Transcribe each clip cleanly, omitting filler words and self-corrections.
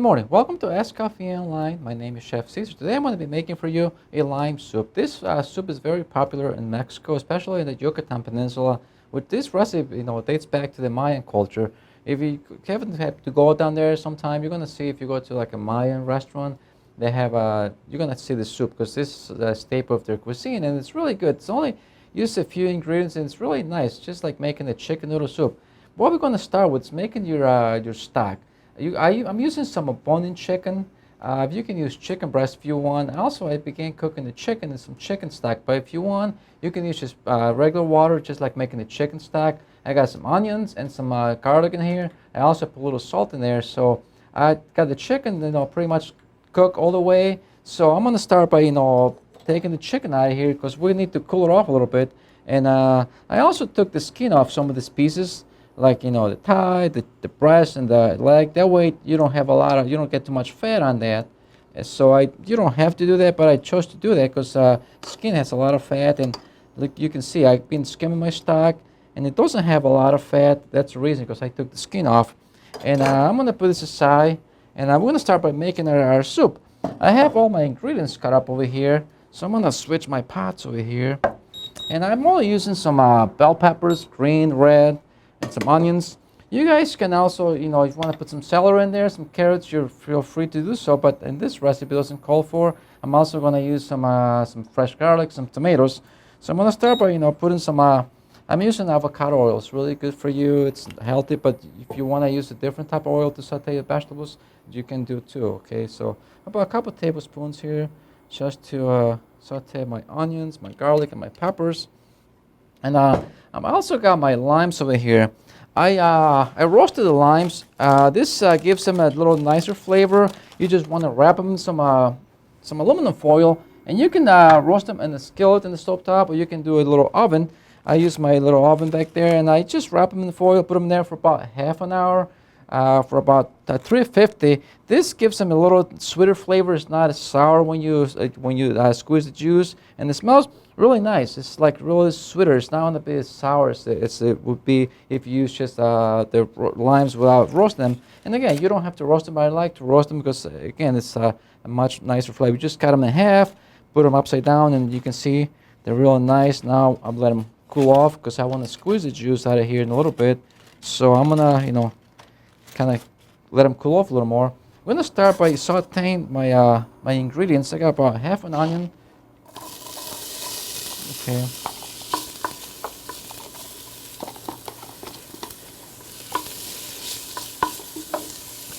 Good morning. Welcome to Ask Coffee Online. My name is Chef Caesar. Today I'm going to be making for you a lime soup. This soup is very popular in Mexico, especially in the Yucatan Peninsula. With this recipe, it dates back to the Mayan culture. If you haven't had to go down there sometime, you're going to see if you go to like a Mayan restaurant, they have you're going to see the soup because this is a staple of their cuisine and it's really good. It's only used a few ingredients and it's really nice, just like making a chicken noodle soup. What we're going to start with is making your stock. I'm using some bone-in chicken. You can use chicken breast if you want. Also, I began cooking the chicken in some chicken stock. But if you want, you can use just regular water, just like making the chicken stock. I got some onions and some garlic in here. I also put a little salt in there. So I got the chicken, pretty much cooked all the way. So I'm gonna start by taking the chicken out of here because we need to cool it off a little bit. And I also took the skin off some of these pieces, like the thigh, the breast, and the leg. That way you don't get too much fat on that. So you don't have to do that, but I chose to do that because skin has a lot of fat, and like you can see, I've been skimming my stock, and it doesn't have a lot of fat. That's the reason, because I took the skin off. And I'm gonna put this aside, and I'm gonna start by making our soup. I have all my ingredients cut up over here, so I'm gonna switch my pots over here, and I'm only using some bell peppers, green, red, and some onions. You guys can also, if you want to put some celery in there, some carrots, you feel free to do so. But in this recipe, doesn't call for. I'm also going to use some fresh garlic, some tomatoes. So I'm going to start by putting some. I'm using avocado oil. It's really good for you. It's healthy. But if you want to use a different type of oil to saute your vegetables, you can do too. Okay. So about a couple tablespoons here, just to saute my onions, my garlic, and my peppers. And I've also got my limes over here. I roasted the limes. This gives them a little nicer flavor. You just want to wrap them in some aluminum foil, and you can roast them in the skillet in the stovetop, or you can do a little oven. I use my little oven back there, and I just wrap them in the foil, put them there for about half an hour, for about 350. This gives them a little sweeter flavor. It's not as sour when you squeeze the juice, and it smells really nice. It's like really sweeter. It's not going to be as sour as it would be if you use just the limes without roasting them. And again, you don't have to roast them. I like to roast them because again, it's a much nicer flavor. You just cut them in half, put them upside down, and you can see they're real nice. Now I'm let them cool off because I want to squeeze the juice out of here in a little bit. So I'm gonna kind of let them cool off a little more. I'm gonna start by sauteing my ingredients. I got about half an onion. Okay.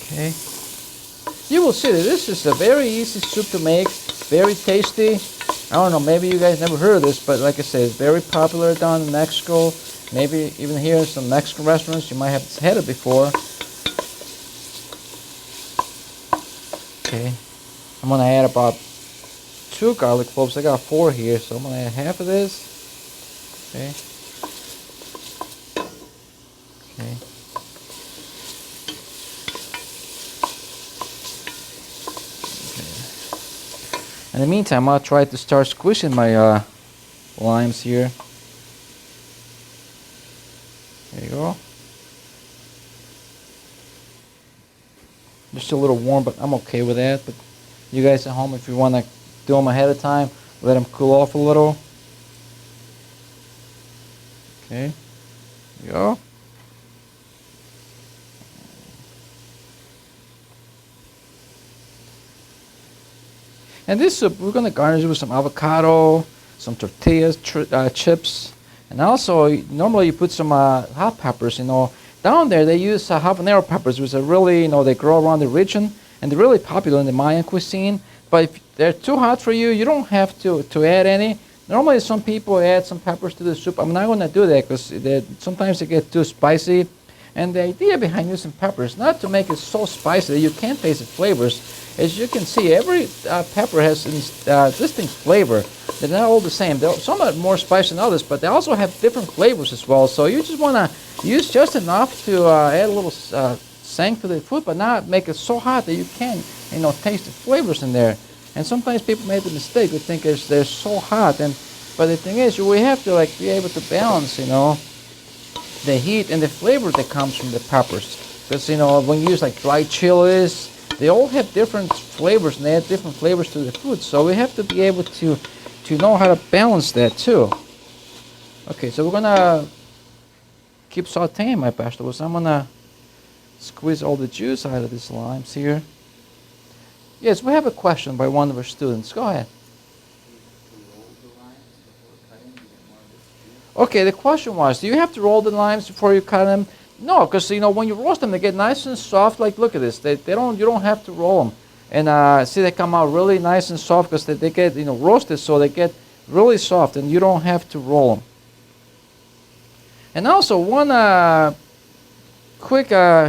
Okay. You will see that this is a very easy soup to make, very tasty. I don't know, maybe you guys never heard of this, but like I said, it's very popular down in Mexico. Maybe even here in some Mexican restaurants, you might have had it before. Okay. I'm gonna add about 2 garlic cloves. I got 4 here, so I'm gonna add half of this. Okay. Okay. In the meantime, I'll try to start squishing my limes here. There you go. Just a little warm, but I'm okay with that. But you guys at home, if you want to do them ahead of time, let them cool off a little. Okay, there you go. And this soup, we're going to garnish it with some avocado, some tortillas, chips, and also normally you put some hot peppers. Down there they use habanero peppers, which are really, they grow around the region, and they're really popular in the Mayan cuisine. But if they're too hot for you, you don't have to add any. Normally some people add some peppers to the soup. I'm not going to do that because sometimes they get too spicy. And the idea behind using peppers, not to make it so spicy that you can't taste the flavors. As you can see, every pepper has distinct flavor. They're not all the same. Some are more spicy than others, but they also have different flavors as well. So you just want to use just enough to add a little zing to the food, but not make it so hot that you can't, taste the flavors in there. And sometimes people make the mistake. They think they're so hot, but the thing is, we have to be able to balance, the heat and the flavor that comes from the peppers. Because when you use like dried chilies, they all have different flavors and they add different flavors to the food. So we have to be able to know how to balance that too. Okay, so we're gonna keep sauteing my vegetables. I'm gonna squeeze all the juice out of these limes here. Yes, we have a question by one of our students. Go ahead. Okay, the question was, do you have to roll the limes before you cut them? No, because when you roast them, they get nice and soft. Like, look at this. You don't have to roll them. And see, they come out really nice and soft because they get roasted, so they get really soft, and you don't have to roll them. And also, one quick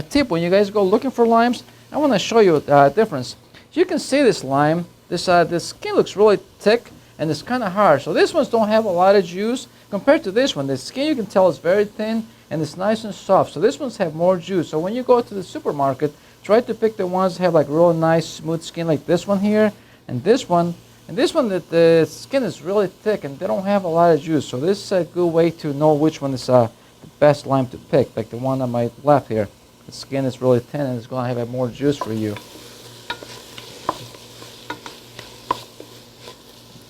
tip when you guys go looking for limes, I want to show you a difference. You can see this lime. This skin looks really thick, and it's kind of hard. So these ones don't have a lot of juice compared to this one. The skin, you can tell, is very thin, and it's nice and soft. So these ones have more juice. So when you go to the supermarket, try to pick the ones that have like real nice smooth skin, like this one here, and this one. And this one, the skin is really thick, and they don't have a lot of juice. So this is a good way to know which one is the best lime to pick, like the one on my left here. The skin is really thin, and it's going to have more juice for you.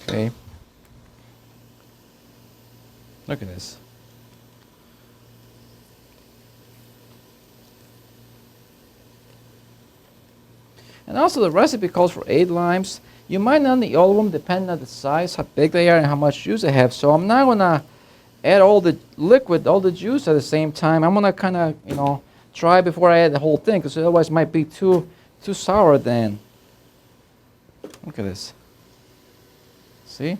Okay. Look at this. And also the recipe calls for 8 limes. You might not need all of them depending on the size, how big they are, and how much juice they have. So I'm not going to add all the liquid, all the juice at the same time. I'm going to kind of, try before I add the whole thing, because otherwise it might be too sour then. Look at this. See?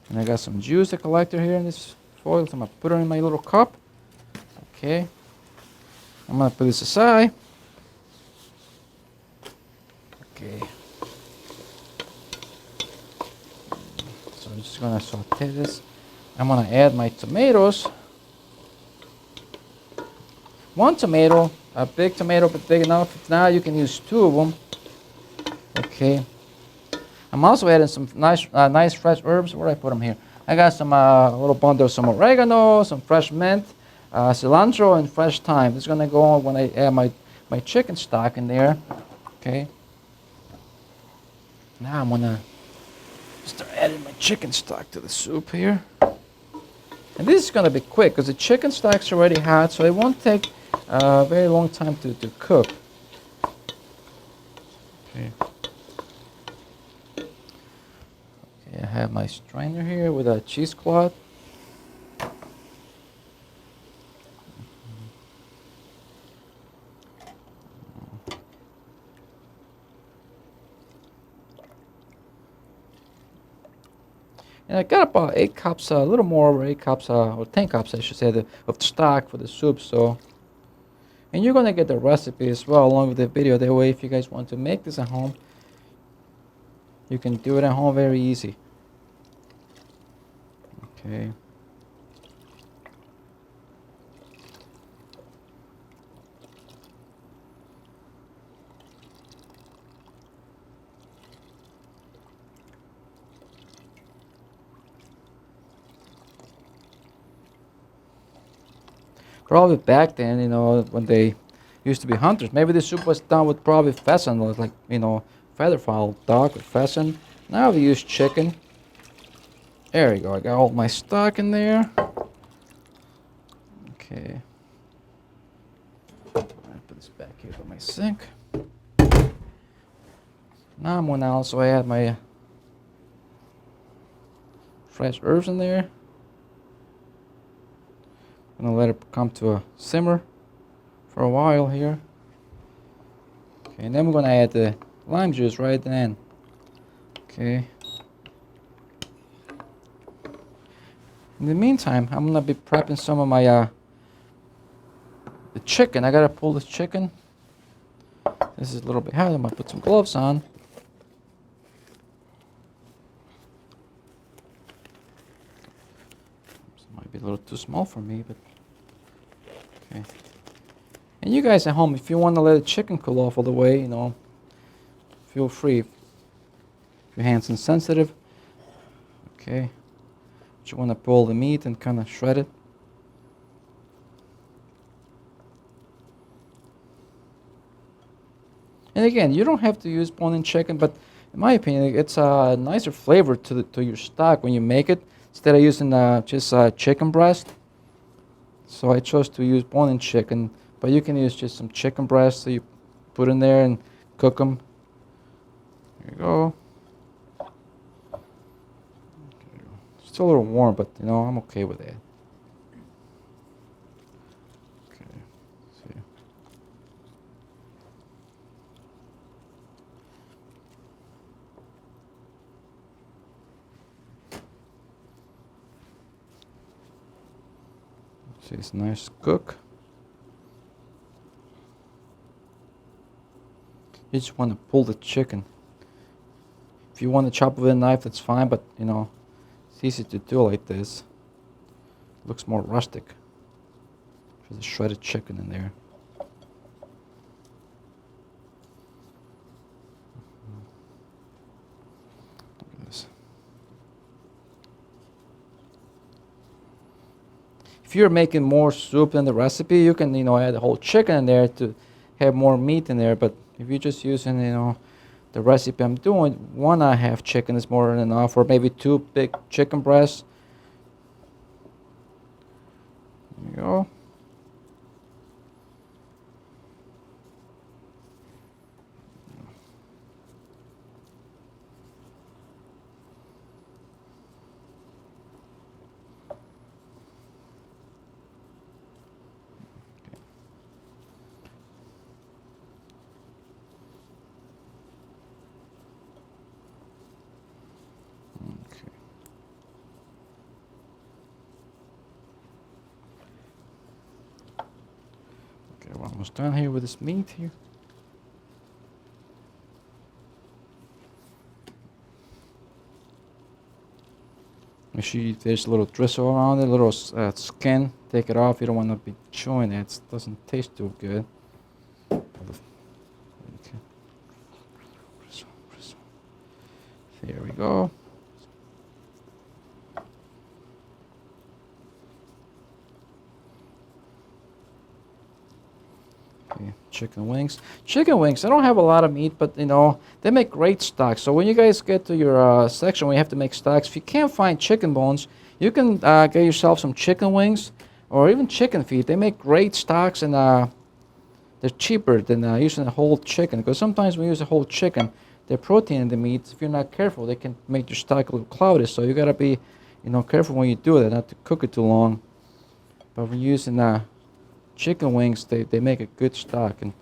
And I got some juice to collect here in this foil, so I'm going to put it in my little cup. Okay. I'm going to put this aside. Okay. So I'm just going to saute this. I'm going to add my tomatoes. 1 tomato, a big tomato, but big enough. If not, you can use 2 of them. Okay. I'm also adding some nice fresh herbs. Where did I put them here? I got some a little bundle of some oregano, some fresh mint, cilantro, and fresh thyme. This is gonna go on when I add my chicken stock in there. Okay. Now I'm gonna start adding my chicken stock to the soup here. And this is gonna be quick because the chicken stock's already hot, so it won't take a very long time to cook. Okay. I have my strainer here with a cheesecloth. And I got about 8 cups, a little more over 8 cups, or 10 cups I should say, of stock for the soup. So, and you're gonna get the recipe as well along with the video. That way, if you guys want to make this at home, you can do it at home very easy. Okay. Probably back then, when they used to be hunters, maybe the soup was done with probably pheasant, like, featherfowl, duck, or pheasant. Now we use chicken. There we go. I got all my stock in there. Okay. I'll put this back here by my sink. Now I'm going to also add my fresh herbs in there. I'm going to let it come to a simmer for a while here. Okay, and then we're going to add the lime juice right then. Okay. In the meantime, I'm going to be prepping some of my the chicken. I got to pull this chicken. This is a little bit hot. I'm going to put some gloves on. This might be a little too small for me, but okay. And you guys at home, if you want to let the chicken cool off all the way, feel free. If your hands are sensitive, okay. But you want to pull the meat and kind of shred it. And again, you don't have to use bone-in chicken, but in my opinion, it's a nicer flavor to your stock when you make it instead of using just chicken breast. So I chose to use bone-in chicken, but you can use just some chicken breast. So you put in there and cook them. There you go. Still a little warm, but you know I'm okay with that. Okay. See. See, it's nice cook. You just want to pull the chicken. If you want to chop with a knife, that's fine, but you know, it's easy to do like this. Looks more rustic. There's a shredded chicken in there. Look at this. If you're making more soup than the recipe, you can, you know, add a whole chicken in there to have more meat in there. But if you're just using, you know, the recipe I'm doing, 1.5 chicken is more than enough, or maybe 2 big chicken breasts. There you go. Okay, we're almost done here with this meat here. Make sure there's a little drizzle around it, a little skin. Take it off. You don't want to be chewing it. It doesn't taste too good. Okay. There we go. Okay, chicken wings. Chicken wings, I don't have a lot of meat, but you know, they make great stocks. So when you guys get to your section where you have to make stocks, if you can't find chicken bones, you can get yourself some chicken wings or even chicken feet. They make great stocks, and they're cheaper than using a whole chicken, because sometimes when you use a whole chicken, the protein in the meat, if you're not careful, they can make your stock a little cloudy. So you gotta be, you know, careful when you do that, not to cook it too long. But when you're using chicken wings, they make a good stock. And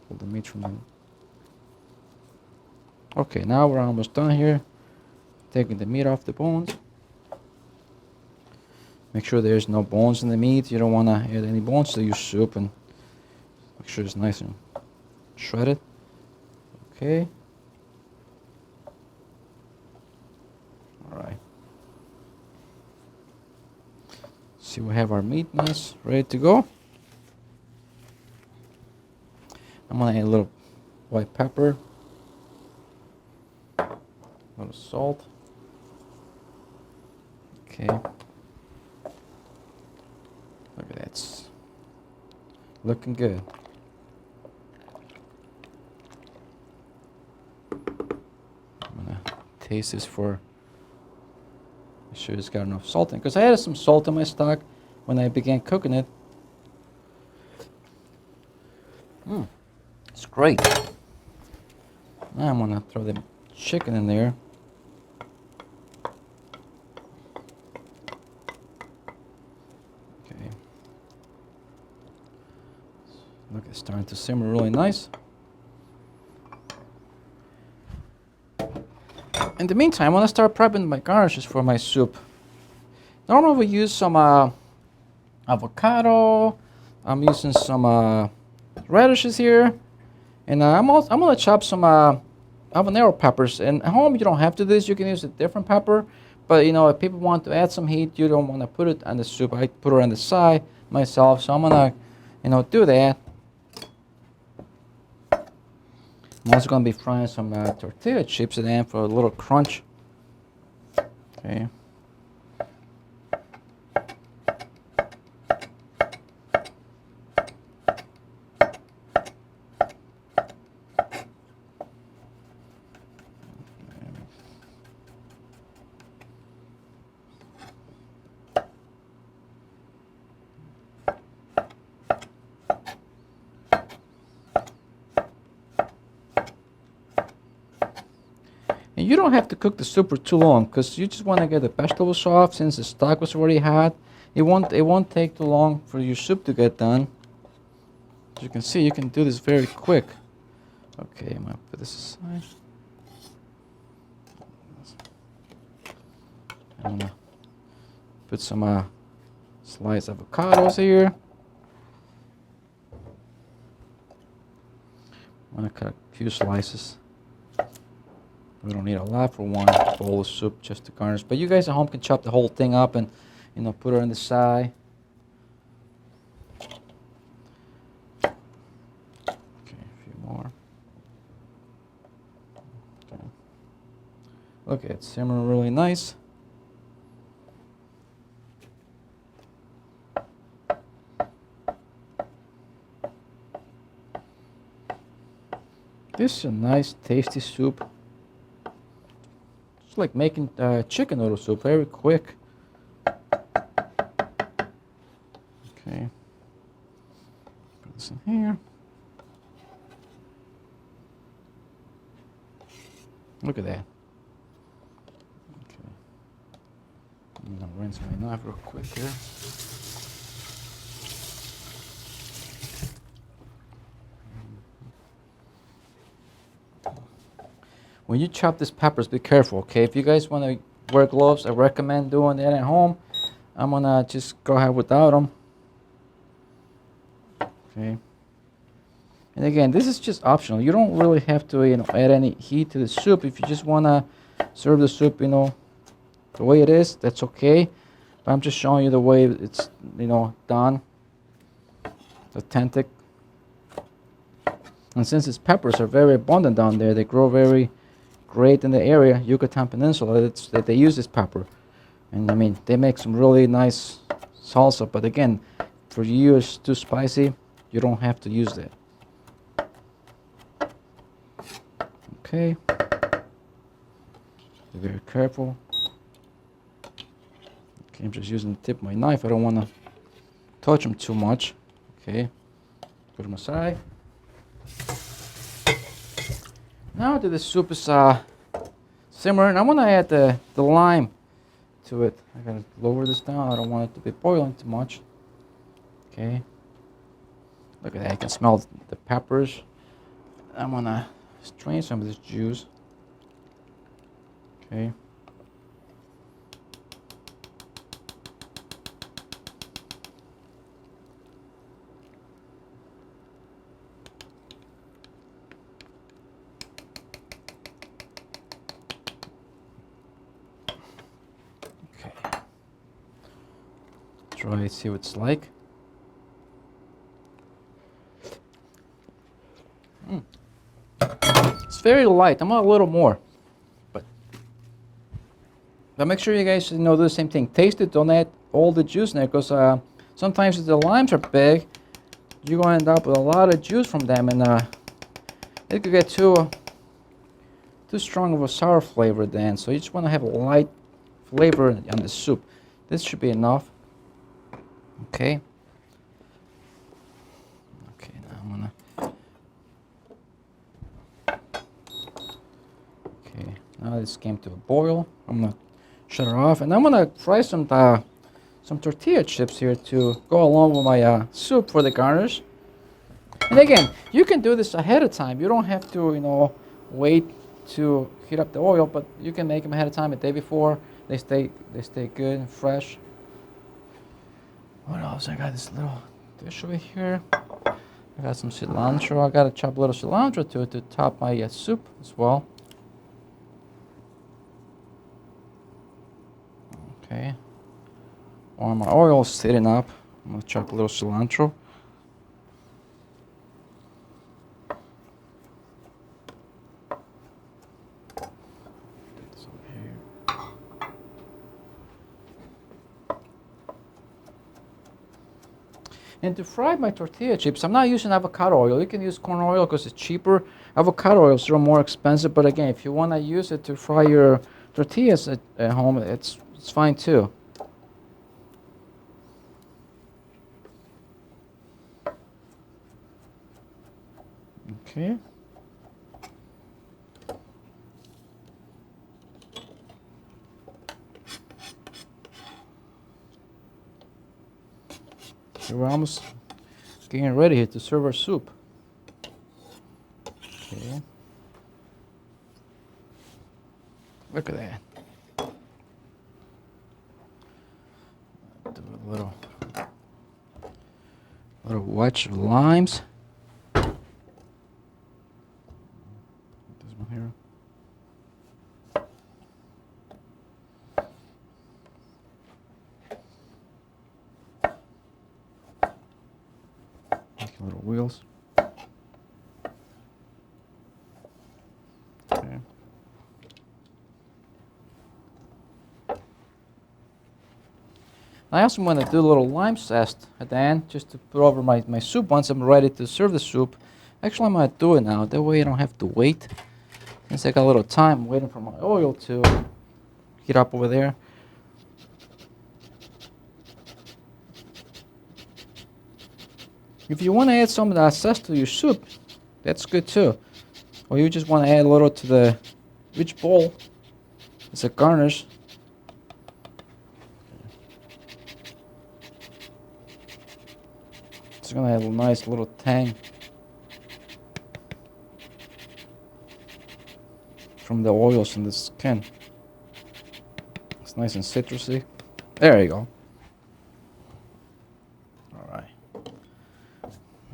pull the meat from them. Okay, now we're almost done here. Taking the meat off the bones. Make sure there's no bones in the meat. You don't want to add any bones to your soup, and make sure it's nice and shredded. Okay. All right. See, we have our meat nice, ready to go. I'm gonna add a little white pepper, a little salt. Okay. Look at that. It's looking good. I'm gonna taste this for. Make sure it's got enough salt in, because I added some salt in my stock when I began cooking it. It's great. Now I'm gonna throw the chicken in there. Okay. Look, it's starting to simmer really nice. In the meantime, I'm gonna start prepping my garnishes for my soup. Normally we use some avocado. I'm using some radishes here, and I'm gonna chop some habanero peppers. And at home you don't have to do this. You can use a different pepper, but you know, if people want to add some heat, you don't want to put it on the soup. I put it on the side myself, so I'm gonna, you know, do that. I'm also going to be frying some tortilla chips in for a little crunch. Okay. And you don't have to cook the soup for too long because you just want to get the vegetables soft since the stock was already hot. It won't take too long for your soup to get done. As you can see, you can do this very quick. Okay, I'm gonna put this aside. I'm gonna put some sliced avocados here. I'm gonna cut a few slices. We don't need a lot for one bowl of soup, just to garnish. But you guys at home can chop the whole thing up and, put it on the side. Okay, a few more. Okay. Look, it's simmering really nice. This is a nice, tasty soup. It's like making chicken noodle soup, very quick. Okay. Put this in here. Look at that. Okay. I'm gonna rinse my knife real quick here. When you chop these peppers, be careful, okay? If you guys want to wear gloves, I recommend doing that at home. I'm gonna just go ahead without them. Okay. And again, this is just optional. You don't really have to, add any heat to the soup. If you just wanna serve the soup, the way it is, that's okay. But I'm just showing you the way it's, done. It's authentic. And since its peppers are very abundant down there, they grow very great in the area, Yucatan Peninsula, that they use this pepper. And I mean, they make some really nice salsa, but again, for you it's too spicy, you don't have to use that. Okay. Be very careful. Okay, I'm just using the tip of my knife. I don't want to touch them too much. Okay, put them aside. Now that the soup is simmering, I'm gonna add the lime to it. I gotta lower this down. I don't want it to be boiling too much. Okay. Look at that. You can smell the peppers. I'm gonna strain some of this juice. Okay. Try it, see what it's like. It's very light. I'm a little more, but make sure you guys do the same thing. Taste it. Don't add all the juice in there, because sometimes if the limes are big, you're going to end up with a lot of juice from them, and it could get too strong of a sour flavor then. So you just want to have a light flavor on the soup. This should be enough. Okay. Okay, now I'm gonna. Okay, now this came to a boil. I'm gonna shut it off, and I'm gonna fry some tortilla chips here to go along with my soup for the garnish. And again, you can do this ahead of time. You don't have to, wait to heat up the oil, but you can make them ahead of time, a day before. They stay good and fresh. What else? I got this little dish over here. I got some cilantro. I gotta chop a little cilantro to top my soup as well. Okay. While my oil is sitting up, I'm gonna chop a little cilantro. And to fry my tortilla chips, I'm not using avocado oil. You can use corn oil because it's cheaper. Avocado oils are more expensive, but again, if you want to use it to fry your tortillas at home, it's fine too. Okay. we're almost getting ready here to serve our soup. Okay. Look at that. Do a little wedge of limes. This one here. Little wheels. Okay. I also want to do a little lime zest at the end, just to put over my soup once I'm ready to serve the soup. Actually, I'm going to do it now. That way I don't have to wait. Since I got a little time waiting for my oil to heat up over there. If you want to add some of that zest to your soup, that's good too. Or you just want to add a little to the each bowl as a garnish. It's going to have a nice little tang from the oils in the skin. It's nice and citrusy. There you go. All right.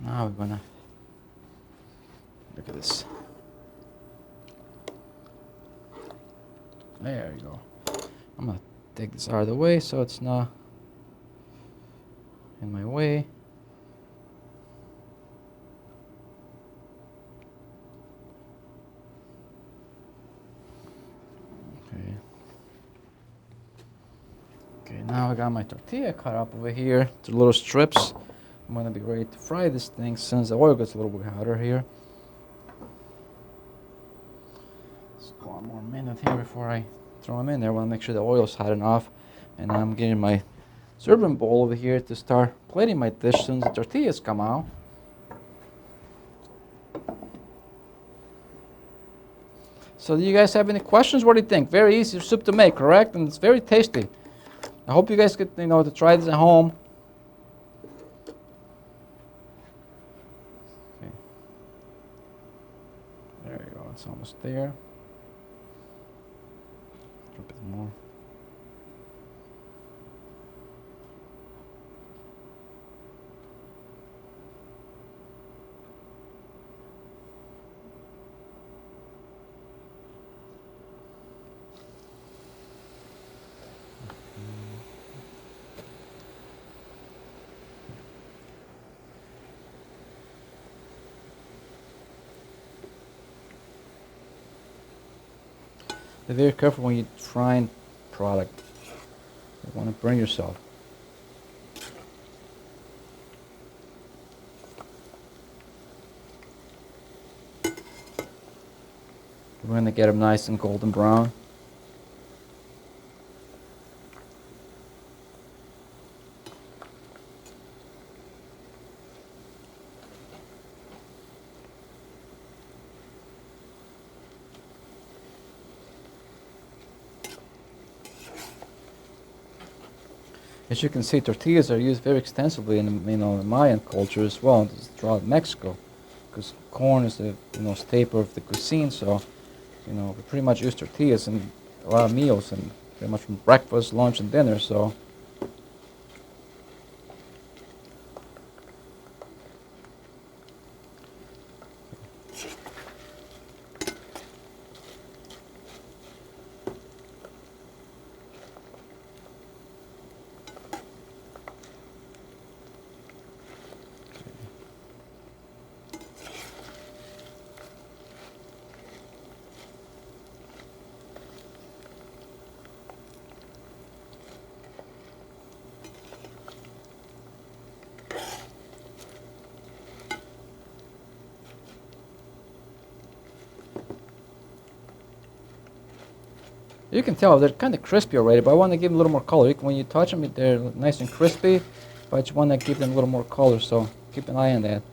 Now we're gonna look at this. There you go. I'm gonna take this out of the way so it's not in my way. Okay. Okay, now I got my tortilla cut up over here to little strips. I'm going to be ready to fry this thing since the oil gets a little bit hotter here. Just one more minute here before I throw them in there. I want to make sure the oil's hot enough. And I'm getting my serving bowl over here to start plating my dish as soon as the tortillas come out. So do you guys have any questions? What do you think? Very easy soup to make, correct? And it's very tasty. I hope you guys get to try this at home. There you go, it's almost there. A bit more. Be very careful when you're frying product. You want to burn yourself. We're going to get them nice and golden brown. As you can see, tortillas are used very extensively in the Mayan culture as well, throughout Mexico, because corn is the staple of the cuisine. So, we pretty much use tortillas in a lot of meals, and pretty much from breakfast, lunch, and dinner. So. You can tell they're kind of crispy already, but I want to give them a little more color. When you touch them, they're nice and crispy, but I just want to give them a little more color, so keep an eye on that.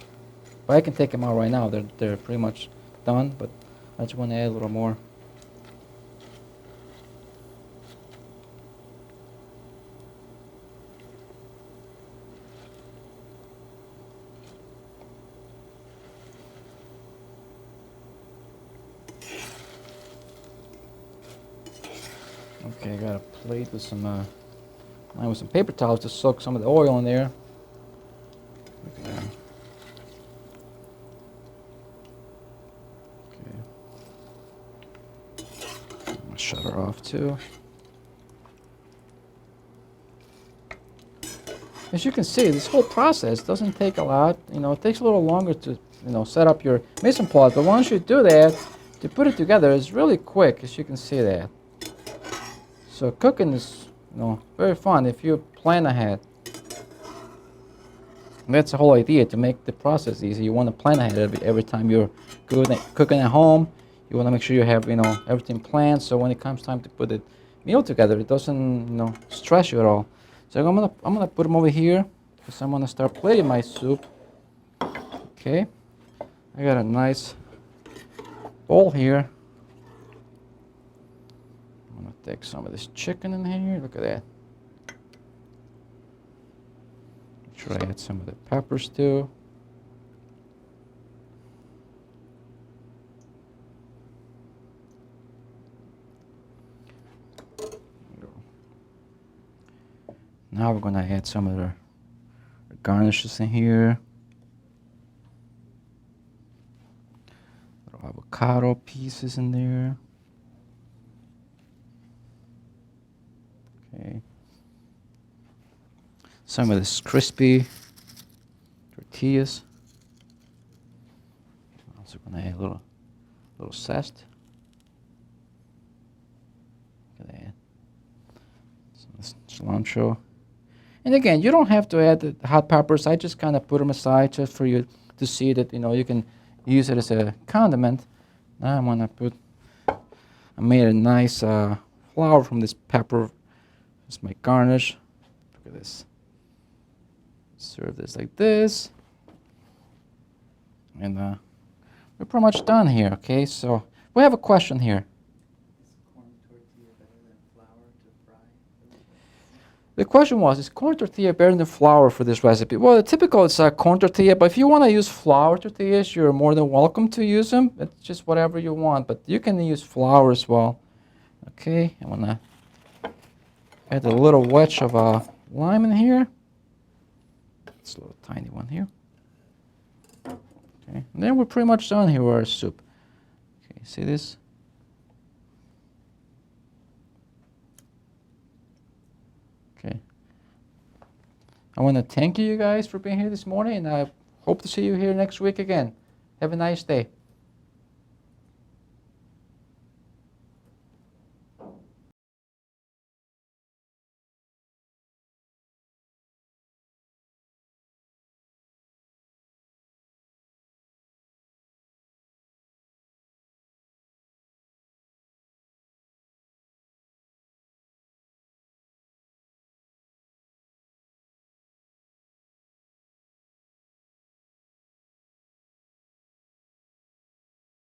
But I can take them out right now. They're pretty much done, but I just want to add a little more. Okay, I got a plate with some paper towels to soak some of the oil in there. Look at that. Okay. I'm gonna shut her off too. As you can see, this whole process doesn't take a lot. It takes a little longer to, set up your mise en place. But once you do that, to put it together is really quick, as you can see that. So cooking is, very fun if you plan ahead. And that's the whole idea, to make the process easy. You want to plan ahead every time you're cooking at home. You want to make sure you have, everything planned. So when it comes time to put the meal together, it doesn't, stress you at all. So I'm gonna put them over here because I'm gonna start plating my soup. Okay, I got a nice bowl here. I'm gonna take some of this chicken in here. Look at that. Make sure I add some of the peppers too. Now we're gonna add some of the garnishes in here. Little avocado pieces in there. Okay. Some of this crispy tortillas. Also gonna add a little zest. Look at that. Some cilantro. And again, you don't have to add the hot peppers. I just kind of put them aside just for you to see that, you can use it as a condiment. Now I'm gonna I made a nice flour from this pepper. It's my garnish. Look at this. Serve this like this. And we're pretty much done here, okay? So we have a question here. The question was, is corn tortilla better than flour for this recipe? Well, the typical is corn tortilla, but if you want to use flour tortillas, you're more than welcome to use them. It's just whatever you want, but you can use flour as well. Okay, I'm going to add a little wedge of lime in here. It's a little tiny one here. Okay, and then we're pretty much done here with our soup. Okay, see this? Okay. I want to thank you guys for being here this morning, and I hope to see you here next week again. Have a nice day.